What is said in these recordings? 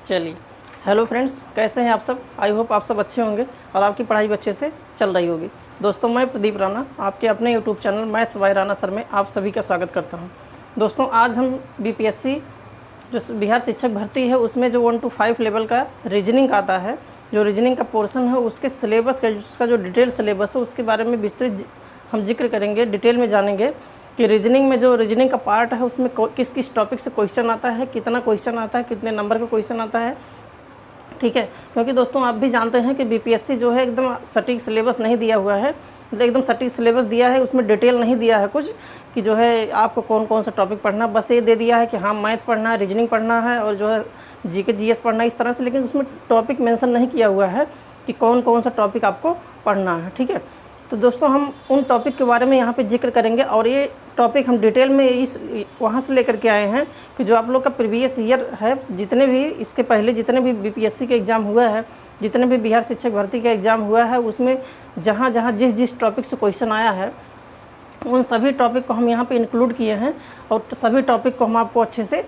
चलिए, hello friends, कैसे हैं आप सब। आई होप आप सब अच्छे होंगे और आपकी पढ़ाई भी अच्छे से चल रही होगी। दोस्तों, मैं प्रदीप राणा आपके अपने YouTube channel maths by Rana sir में आप सभी का स्वागत करता हूं। दोस्तों, आज हम बीपीएससी जो बिहार शिक्षक भर्ती है उसमें जो 1 to 5 लेवल का रीजनिंग आता है, जो रीजनिंग का पोर्शन है उसके सिलेबस का उसका जो डिटेल सिलेबस है उसके बारे में विस्तृत हम जिक्र करेंगे, डिटेल में जानेंगे कि रीजनिंग में जो रीजनिंग का पार्ट है उसमें किस किस टॉपिक से क्वेश्चन आता है, कितना क्वेश्चन आता है, कितने नंबर का क्वेश्चन आता है। ठीक है, क्योंकि दोस्तों आप भी जानते हैं कि बीपीएससी जो है एकदम सटीक सिलेबस नहीं दिया हुआ है, मतलब एकदम सटीक सिलेबस दिया है, उसमें डिटेल नहीं दिया है कुछ कि जो है आपको कौन कौन सा टॉपिक पढ़ना। बस ये दे दिया है कि हाँ मैथ पढ़ना है, रीजनिंग पढ़ना है और जो है जीके जीएस पढ़ना है, इस तरह से। लेकिन उसमें टॉपिक मेंशन नहीं किया हुआ है कि कौन कौन सा टॉपिक आपको पढ़ना है। ठीक है, तो दोस्तों हम उन टॉपिक के बारे में यहाँ पे जिक्र करेंगे और ये टॉपिक हम डिटेल में इस वहाँ से लेकर के आए हैं कि जो आप लोग का प्रीवियस ईयर है, जितने भी इसके पहले जितने भी बीपीएससी के एग्ज़ाम हुआ है, जितने भी बिहार शिक्षक भर्ती का एग्ज़ाम हुआ है, उसमें जहाँ जहाँ जिस जिस टॉपिक से क्वेश्चन आया है उन सभी टॉपिक को हम यहाँ पे इंक्लूड किए हैं और सभी टॉपिक को हम आपको अच्छे से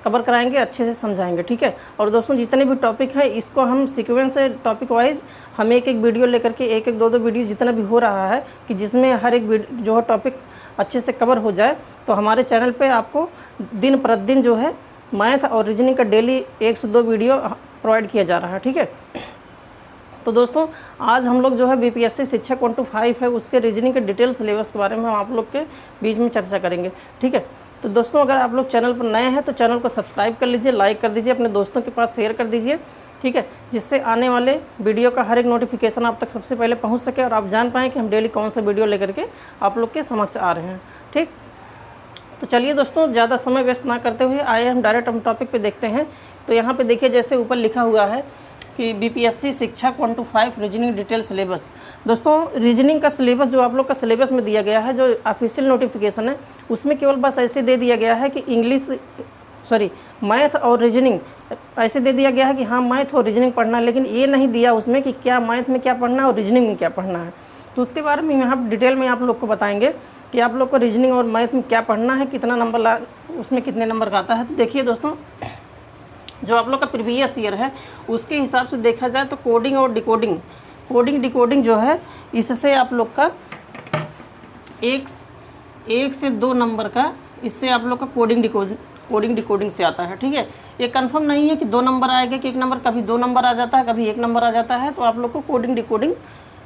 कवर कराएंगे, अच्छे से समझाएंगे। ठीक है, और दोस्तों जितने भी टॉपिक हैं इसको हम सीक्वेंस से टॉपिक वाइज हम एक एक वीडियो लेकर के एक दो वीडियो जितना भी हो रहा है कि जिसमें हर एक जो है टॉपिक अच्छे से कवर हो जाए, तो हमारे चैनल पे आपको दिन प्रतिदिन जो है मैथ और रीजनिंग का डेली 1 से 2 वीडियो प्रोवाइड किया जा रहा है। ठीक है, तो दोस्तों आज हम लोग जो है बीपीएससी शिक्षक 1 to 5 है उसके रीजनिंग के डिटेल सिलेबस के बारे में हम आप लोग के बीच में चर्चा करेंगे। ठीक है, तो दोस्तों अगर आप लोग चैनल पर नए हैं तो चैनल को सब्सक्राइब कर लीजिए, लाइक कर दीजिए, अपने दोस्तों के पास शेयर कर दीजिए। ठीक है, जिससे आने वाले वीडियो का हर एक नोटिफिकेशन आप तक सबसे पहले पहुंच सके और आप जान पाएँ कि हम डेली कौन सा वीडियो लेकर के आप लोग के समक्ष आ रहे हैं। ठीक, तो चलिए दोस्तों ज़्यादा समय वेस्ट ना करते हुए आए हम डायरेक्ट हम टॉपिक पे देखते हैं। तो यहाँ पे देखिए जैसे ऊपर लिखा हुआ है कि बीपीएससी शिक्षक 1 to 5 रीजनिंग डिटेल सिलेबस। दोस्तों रीजनिंग का सिलेबस जो आप लोग का सिलेबस में दिया गया है, जो ऑफिशियल नोटिफिकेशन है उसमें केवल बस ऐसे दे दिया गया है कि मैथ और रीजनिंग ऐसे दे दिया गया है कि हाँ मैथ और रीजनिंग पढ़ना है, लेकिन ये नहीं दिया उसमें कि क्या मैथ में क्या पढ़ना है और रीजनिंग में क्या पढ़ना है। तो उसके बारे में यहाँ डिटेल में आप लोग को बताएंगे कि आप लोग को रीजनिंग और मैथ में क्या पढ़ना है, कितना नंबर उसमें कितने नंबर का आता है। तो देखिए दोस्तों, जो आप लोग का प्रीवियस ईयर है उसके हिसाब से देखा जाए तो कोडिंग और डिकोडिंग जो है इससे आप लोग का एक से 2 नंबर का इससे आप लोग का कोडिंग डिकोडिंग से आता है। ठीक है, ये कंफर्म नहीं है कि 2 नंबर आएगा कि 1 नंबर, कभी 2 नंबर आ जाता है, कभी 1 नंबर आ जाता है। तो आप लोग को कोडिंग डिकोडिंग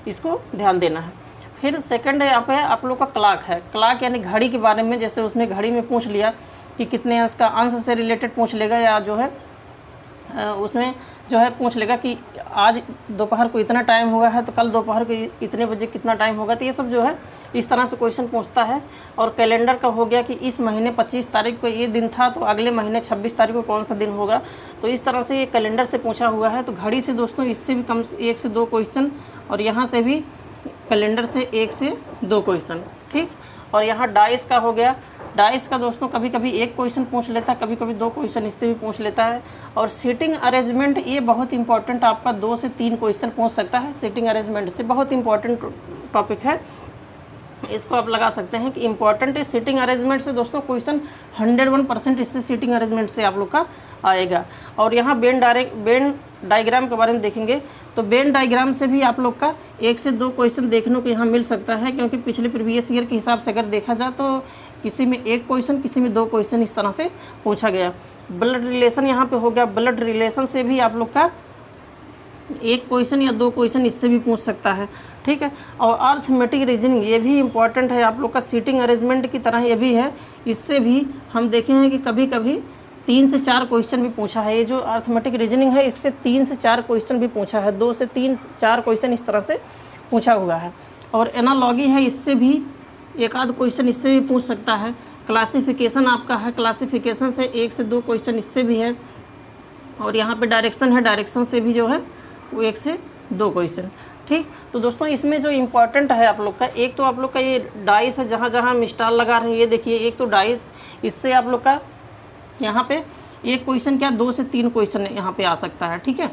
इसको ध्यान देना है। फिर सेकंड यहाँ पे आप लोग का क्लॉक है। क्लॉक यानी घड़ी के बारे में, जैसे उसने घड़ी में पूछ लिया कि कितने अंश का, अंश से रिलेटेड पूछ लेगा या जो है उसमें जो है पूछ लेगा कि आज दोपहर को इतना टाइम हुआ है तो कल दोपहर को इतने बजे कितना टाइम होगा। तो ये सब जो है इस तरह से क्वेश्चन पूछता है। और कैलेंडर का हो गया कि इस महीने 25 तारीख को ये दिन था तो अगले महीने 26 तारीख को कौन सा दिन होगा। तो इस तरह से ये कैलेंडर से पूछा हुआ है। तो घड़ी से दोस्तों इससे भी कम 1 से 2 क्वेश्चन और यहाँ से भी कैलेंडर से 1 से 2 क्वेश्चन। ठीक, और यहाँ डाइस का हो गया। डाइस का दोस्तों कभी कभी 1 क्वेश्चन पूछ लेता है, कभी कभी 2 क्वेश्चन इससे भी पूछ लेता है। और सीटिंग अरेंजमेंट ये बहुत इंपॉर्टेंट, आपका 2 से 3 क्वेश्चन पूछ सकता है। सीटिंग अरेंजमेंट से बहुत इंपॉर्टेंट टॉपिक है, इसको आप लगा सकते हैं कि इंपॉर्टेंट है। सीटिंग अरेंजमेंट से दोस्तों क्वेश्चन 101% इससे सीटिंग अरेंजमेंट से आप लोग का आएगा। और यहाँ बेन डायग्राम के बारे में देखेंगे तो बेन डायग्राम से भी आप लोग का 1 से 2 क्वेश्चन देखने को यहाँ मिल सकता है, क्योंकि पिछले प्रीवियस ईयर के हिसाब से अगर देखा जाए तो किसी में 1 क्वेश्चन, किसी में 2 क्वेश्चन इस तरह से पूछा गया। ब्लड रिलेशन यहाँ पे हो गया। ब्लड रिलेशन से भी आप लोग का 1 क्वेश्चन या 2 क्वेश्चन इससे भी पूछ सकता है। ठीक है, और अर्थमेटिक रीजनिंग ये भी इम्पॉर्टेंट है आप लोग का, सीटिंग अरेंजमेंट की तरह ये भी है। इससे भी हम देखे हैं कि कभी कभी 3 से 4 क्वेश्चन भी पूछा है। ये जो अर्थमेटिक रीजनिंग है इससे 3 से 4 क्वेश्चन भी पूछा है, 2 से 3-4 क्वेश्चन इस तरह से पूछा हुआ है। और एनालॉगी है, इससे भी 1 आध क्वेश्चन इससे भी पूछ सकता है। क्लासिफिकेशन आपका है, क्लासिफिकेशन से 1 से 2 क्वेश्चन इससे भी है। और यहाँ पे डायरेक्शन है, डायरेक्शन से भी जो है वो 1 से 2 क्वेश्चन। ठीक, तो दोस्तों इसमें जो इम्पोर्टेंट है आप लोग का, एक तो आप लोग का ये डाइस है, जहाँ जहाँ हम स्टार लगा रहे हैं ये देखिए, एक तो डाइस, इससे आप लोग का यहाँ पे 1 क्वेश्चन क्या 2 से 3 क्वेश्चन यहाँ पे आ सकता है। ठीक है,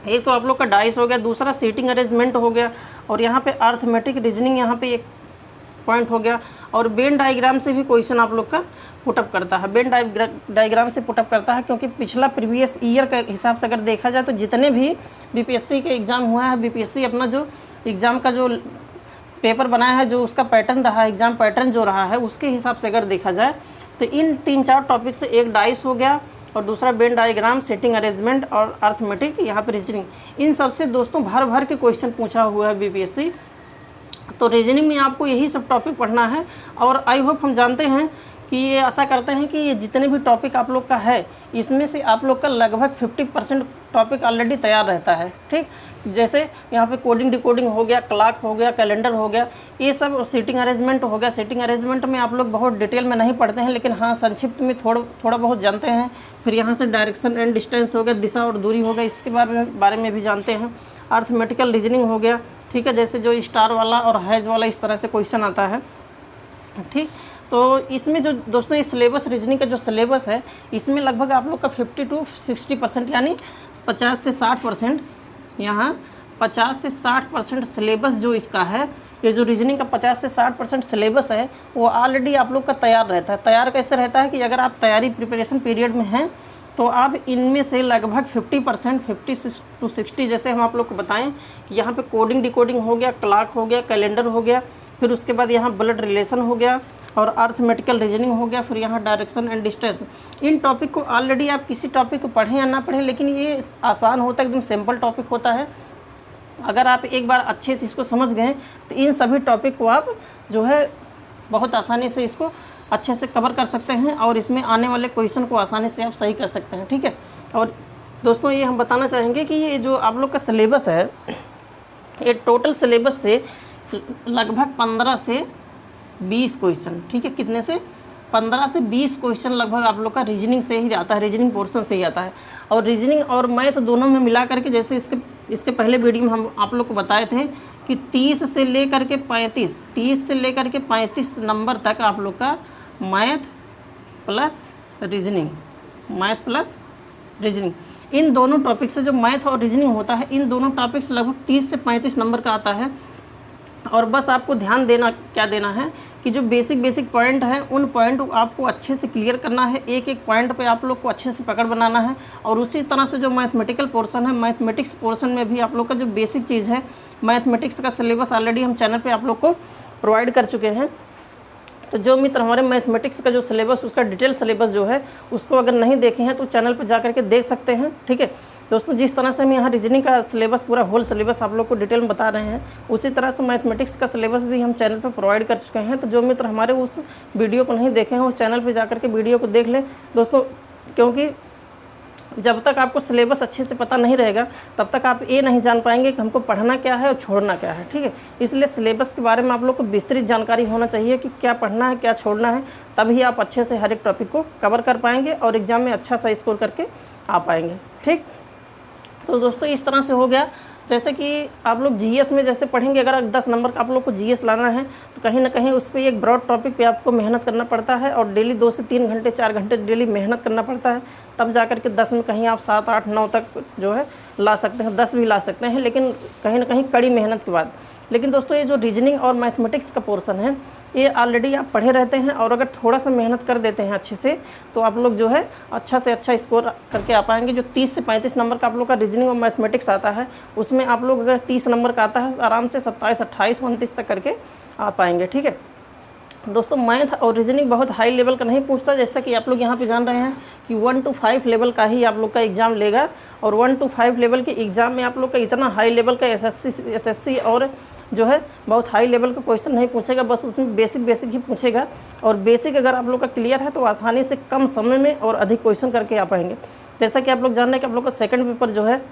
एक तो आप लोग का डाइस हो गया, दूसरा सीटिंग अरेंजमेंट हो गया, और यहाँ पे अर्थमेटिक रीजनिंग यहाँ पे 1 पॉइंट हो गया। और वेन डायग्राम से भी क्वेश्चन आप लोग का पुटअप करता है, वेन डायग्राम से पुटअप करता है, क्योंकि पिछला प्रीवियस ईयर के हिसाब से अगर देखा जाए तो जितने भी बीपीएससी के एग्ज़ाम हुआ है, बीपीएससी अपना जो एग्ज़ाम का जो पेपर बनाया है, जो उसका पैटर्न रहा, एग्ज़ाम पैटर्न जो रहा है, उसके हिसाब से अगर देखा जाए तो इन 3-4 टॉपिक से एक डाइस हो गया और दूसरा वेन डायग्राम, सेटिंग अरेंजमेंट और अर्थमेटिक, यहाँ पे रीजनिंग, इन सब से दोस्तों भर भर के क्वेश्चन पूछा हुआ है बीपीएससी। तो रीजनिंग में आपको यही सब टॉपिक पढ़ना है। और आई होप हम जानते हैं कि ये आशा करते हैं कि ये जितने भी टॉपिक आप लोग का है, इसमें से आप लोग का लगभग 50% टॉपिक ऑलरेडी तैयार रहता है। ठीक, जैसे यहाँ पे कोडिंग डिकोडिंग हो गया, क्लॉक हो गया, कैलेंडर हो गया, ये सब, सीटिंग अरेंजमेंट हो गया। सीटिंग अरेंजमेंट में आप लोग बहुत डिटेल में नहीं पढ़ते हैं, लेकिन हाँ संक्षिप्त में थोड़ा बहुत जानते हैं। फिर यहाँ से डायरेक्शन एंड डिस्टेंस हो गया, दिशा और दूरी हो गया, इसके बारे में भी जानते हैं। अर्थमेटिकल रीजनिंग हो गया, ठीक है, जैसे जो स्टार वाला और हैज वाला इस तरह से क्वेश्चन आता है। ठीक, तो इसमें जो दोस्तों ये सिलेबस, रीजनिंग का जो सिलेबस है, इसमें लगभग आप लोग का 50 to 60% यानी 50 से 60%, यहाँ 50 से 60% सिलेबस जो इसका है, ये जो रीजनिंग का 50 से 60% सिलेबस है, वो ऑलरेडी आप लोग का तैयार रहता है। तैयार कैसे रहता है कि अगर आप तैयारी प्रिपरेशन पीरियड में हैं तो आप इनमें से लगभग 50%, 50 to 60, जैसे हम आप लोग को बताएं कि यहाँ पे कोडिंग डिकोडिंग हो गया, क्लॉक हो गया, कैलेंडर हो गया, फिर उसके बाद यहाँ ब्लड रिलेशन हो गया और अर्थमेटिकल रीजनिंग हो गया, फिर यहाँ direction and distance. In topic को ऑलरेडी आप किसी टॉपिक को पढ़ें या ना पढ़ें, लेकिन ये आसान होता है, एकदम सिंपल टॉपिक होता है। अगर आप एक बार अच्छे से इसको समझ गए तो इन सभी टॉपिक को आप जो है बहुत आसानी से इसको अच्छे से कवर कर सकते हैं और इसमें आने वाले क्वेश्चन को आसानी से आप सही कर सकते हैं। ठीक है, और दोस्तों ये हम बताना चाहेंगे कि ये जो आप लोग का सिलेबस है, ये टोटल सिलेबस से लगभग 15 से 20 क्वेश्चन, ठीक है, कितने से 15 से 20 क्वेश्चन लगभग आप लोग का रीजनिंग से ही आता है, रीजनिंग पोर्शन से ही आता है। और रीजनिंग और मैथ दोनों में मिला करके, जैसे इसके पहले वीडियो में हम आप लोग को बताए थे कि 30 से लेकर के 35 नंबर तक आप लोग का मैथ प्लस रीजनिंग, इन दोनों टॉपिक से जो मैथ और रीजनिंग होता है, इन दोनों टॉपिक से लगभग 30 से 35 नंबर का आता है। और बस आपको ध्यान देना है कि जो बेसिक पॉइंट हैं, उन पॉइंट को आपको अच्छे से क्लियर करना है, एक एक पॉइंट पे आप लोग को अच्छे से पकड़ बनाना है। और उसी तरह से जो मैथमेटिकल पोर्शन है, मैथमेटिक्स पोर्शन में भी आप लोग का जो बेसिक चीज़ है, मैथमेटिक्स का सिलेबस ऑलरेडी हम चैनल पे आप लोग को प्रोवाइड कर चुके हैं। तो जो मित्र हमारे मैथमेटिक्स का जो सिलेबस, उसका डिटेल सिलेबस जो है, उसको अगर नहीं देखे हैं तो चैनल पर जा करके देख सकते हैं। ठीक है दोस्तों, जिस तरह से हम यहाँ रीजनिंग का सिलेबस, पूरा होल सिलेबस आप लोग को डिटेल में बता रहे हैं, उसी तरह से मैथमेटिक्स का सिलेबस भी हम चैनल पर प्रोवाइड कर चुके हैं। तो जो मित्र हमारे उस वीडियो को नहीं देखे हैं, उस चैनल पर जा करके वीडियो को देख लें दोस्तों, क्योंकि जब तक आपको सिलेबस अच्छे से पता नहीं रहेगा, तब तक आप ये नहीं जान पाएंगे कि हमको पढ़ना क्या है और छोड़ना क्या है। ठीक है, इसलिए सिलेबस के बारे में आप लोग को विस्तृत जानकारी होना चाहिए कि क्या पढ़ना है, क्या छोड़ना है, तभी आप अच्छे से हर एक टॉपिक को कवर कर पाएंगे और एग्ज़ाम में अच्छा सा स्कोर करके आ पाएंगे। ठीक, तो दोस्तों इस तरह से हो गया। जैसे कि आप लोग जीएस में जैसे पढ़ेंगे, अगर 10 नंबर का आप लोग को जीएस लाना है तो कहीं ना कहीं उस पर एक ब्रॉड टॉपिक पे आपको मेहनत करना पड़ता है और डेली 2 से 3 घंटे 4 घंटे डेली मेहनत करना पड़ता है, तब जा कर के 10 में कहीं आप 7, 8, 9 तक जो है ला सकते हैं, 10 भी ला सकते हैं, लेकिन कहीं ना कहीं कड़ी मेहनत के बाद। लेकिन दोस्तों ये जो रीजनिंग और मैथमेटिक्स का पोर्शन है, ये ऑलरेडी आप पढ़े रहते हैं और अगर थोड़ा सा मेहनत कर देते हैं अच्छे से, तो आप लोग जो है अच्छा से अच्छा स्कोर करके आ पाएंगे। जो 30 से 35 नंबर का आप लोग का रीजनिंग और मैथमेटिक्स आता है, उसमें आप लोग अगर 30 नंबर का आता है, आराम से 27, 28, 29 तक करके आ पाएंगे। ठीक है दोस्तों, मैथ और रीजनिंग बहुत हाई लेवल का नहीं पूछता, जैसा कि आप लोग यहाँ पे जान रहे हैं कि 1 to 5 लेवल का ही आप लोग का एग्ज़ाम लेगा। और 1 to 5 लेवल के एग्ज़ाम में आप लोग का इतना हाई लेवल का एसएससी और जो है बहुत हाई लेवल का क्वेश्चन नहीं पूछेगा, बस उसमें बेसिक ही पूछेगा। और बेसिक अगर आप लोग का क्लियर है तो आसानी से कम समय में और अधिक क्वेश्चन करके आ पाएंगे। जैसा कि आप लोग जान रहे हैं कि आप लोग का सेकंड पेपर जो है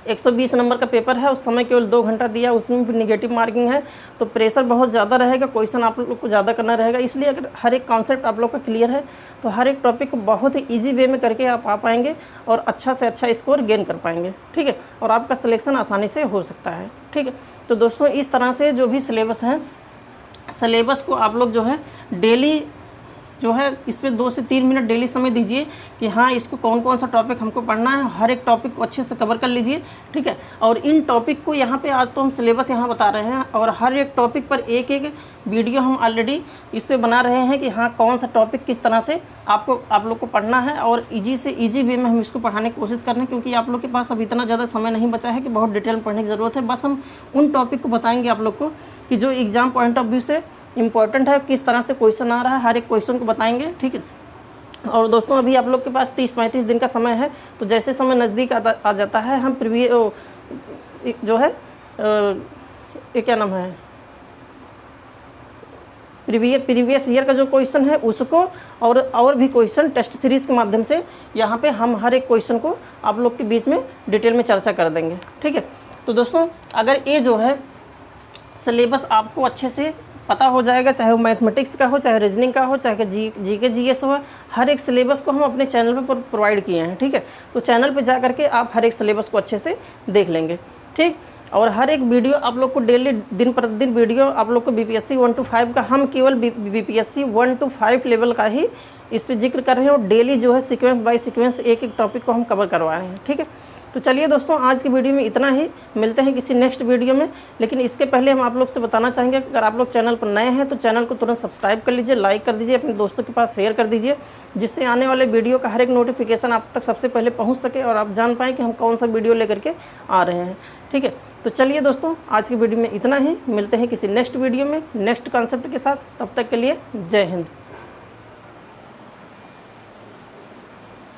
120 नंबर का पेपर है, उस समय केवल 2 घंटा दिया, उसमें भी निगेटिव मार्किंग है, तो प्रेशर बहुत ज़्यादा रहेगा, क्वेश्चन आप लोग को ज़्यादा करना रहेगा। इसलिए अगर हर एक कॉन्सेप्ट आप लोग का क्लियर है तो हर एक टॉपिक को बहुत ही ईजी वे में करके आप आ पाएंगे और अच्छा से अच्छा स्कोर गेन कर पाएंगे। ठीक है, और आपका सिलेक्शन आसानी से हो सकता है। ठीक है, तो दोस्तों इस तरह से जो भी सिलेबस है, सिलेबस को आप लोग जो है डेली जो है इस पर 2 से 3 मिनट डेली समय दीजिए कि हाँ इसको कौन कौन सा टॉपिक हमको पढ़ना है, हर एक टॉपिक को अच्छे से कवर कर लीजिए, ठीक है। और इन टॉपिक को यहाँ पे आज तो हम सिलेबस यहाँ बता रहे हैं और हर एक टॉपिक पर एक एक वीडियो हम ऑलरेडी इस पर बना रहे हैं कि हाँ कौन सा टॉपिक किस तरह से आप लोग को पढ़ना है और ईजी से ईजी वे में हम इसको पढ़ाने की कोशिश कर रहे हैं, क्योंकि आप लोग के पास अब इतना ज़्यादा समय नहीं बचा है कि बहुत डिटेल में पढ़ने की ज़रूरत है। बस हम उन टॉपिक को बताएंगे आप लोग को कि जो एग्ज़ाम पॉइंट ऑफ व्यू से इम्पॉर्टेंट है, किस तरह से क्वेश्चन आ रहा है, हर एक क्वेश्चन को बताएंगे, ठीक है। और दोस्तों अभी आप लोग के पास 30-35 दिन का समय है, तो जैसे समय नज़दीक आ जाता है हम जो है ये क्या नाम है प्रीवियस ईयर का जो क्वेश्चन है उसको और भी क्वेश्चन टेस्ट सीरीज़ के माध्यम से यहाँ पे हम हर एक क्वेश्चन को आप लोग के बीच में डिटेल में चर्चा कर देंगे, ठीक है। तो दोस्तों अगर ये जो है सिलेबस आपको अच्छे से पता हो जाएगा, चाहे वो मैथमेटिक्स का हो, चाहे रीजनिंग का हो, चाहे जीके जीएस हो, हर एक सिलेबस को हम अपने चैनल पर प्रोवाइड किए हैं, ठीक है। तो चैनल पर जा करके आप हर एक सिलेबस को अच्छे से देख लेंगे, ठीक। और हर एक वीडियो आप लोग को डेली दिन प्रतिदिन वीडियो आप लोग को बीपीएससी 1 to 5 का, हम केवल बीपीएससी 1 to 5 लेवल का ही इस पर जिक्र कर रहे हैं और डेली जो है सीक्वेंस बाय सीक्वेंस एक एक टॉपिक को हम कवर करवा रहे हैं, ठीक है। तो चलिए दोस्तों आज की वीडियो में इतना ही, मिलते हैं किसी नेक्स्ट वीडियो में। लेकिन इसके पहले हम आप लोग से बताना चाहेंगे अगर आप लोग चैनल पर नए हैं तो चैनल को तुरंत सब्सक्राइब कर लीजिए, लाइक कर दीजिए, अपने दोस्तों के पास शेयर कर दीजिए, जिससे आने वाले वीडियो का हर एक नोटिफिकेशन आप तक सबसे पहले पहुँच सके और आप जान पाएँ कि हम कौन सा वीडियो लेकर के आ रहे हैं, ठीक है। तो चलिए दोस्तों आज की वीडियो में इतना ही, मिलते हैं किसी नेक्स्ट वीडियो में नेक्स्ट कॉन्सेप्ट के साथ। तब तक के लिए जय हिंद।